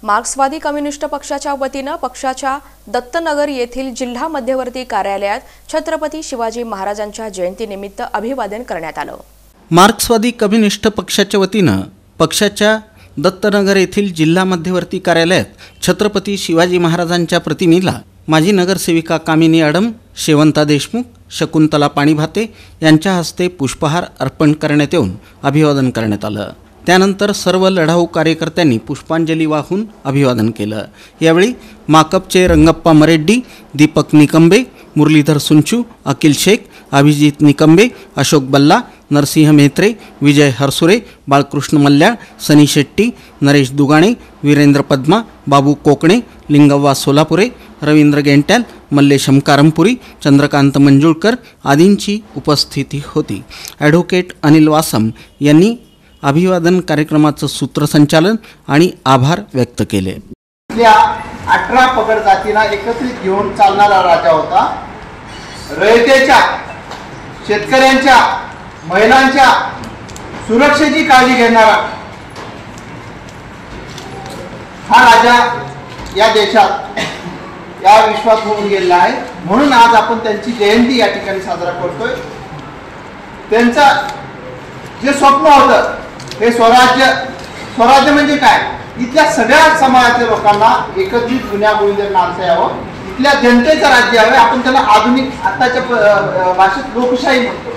मार्क्सवादी कम्युनिस्ट पक्षाच्या वतीनं पक्षाच्या दत्तनगर येथील जिल्हा मध्यवर्ती कार्यालयात छत्रपती शिवाजी महाराजांच्या जयंतीनिमित्त अभिवादन करण्यात आलं। मार्क्सवादी कम्युनिस्ट पक्षाच्या वतीनं पक्षाच्या दत्तनगर येथील जिल्हा मध्यवर्ती कार्यालयात छत्रपती शिवाजी महाराजांच्या प्रतिमेला माजी नगरसेविका कामिनी अडम, शेवंता देशमुख, शकुंतला पाणीभाते यांच्या हस्ते पुष्पहार अर्पण करण्यात येऊन अभिवादन करण्यात आलं। त्यानंतर सर्व लढाऊ कार्यकर्त्यांनी पुष्पांजली वाहून अभिवादन केलं। यावेळी माकपचे रंगप्पा मरेड्डी, दीपक निकंबे, मुरलीधर सुंचू, अखिल शेख, अभिजित निकंबे, अशोक बल्ला, नरसिंह मेहत्रे, विजय हरसुरे, बाळकृष्ण मल्ल्याळ, सनी शेट्टी, नरेश दुगाणे, वीरेंद्र पद्मा, बाबू कोकणे, लिंगव्वा सोलापुरे, रवींद्र गेंट्याल, मल्लेश कारंपुरी, चंद्रकांत मंजुळकर आदींची उपस्थिती होती। ॲडव्होकेट अनिल वासम यांनी अभिवादन कार्यक्रमाचं सूत्रसंचालन आणि आभार व्यक्त केले। 18 पगड जातींना एकत्रित घेऊन चालणारा राजा होता। रयतेच्या, शेतकऱ्यांच्या, महिलांच्या सुरक्षेची काळजी घेणारा हा राजा या देशात, या विश्वात होऊन गेला आहे। म्हणून आज आपण त्यांची जयंती या ठिकाणी साजरा करतोय। त्यांचा जे स्वप्न होतं हे स्वराज्य म्हणजे काय, इथल्या सगळ्या समाजाच्या लोकांना एकत्रित गुण्यागोविंदाने नांदता यावं, इथल्या जनतेचं राज्य हवं। आपण त्याला आधुनिक आताच्या भाषेत लोकशाही म्हणतो।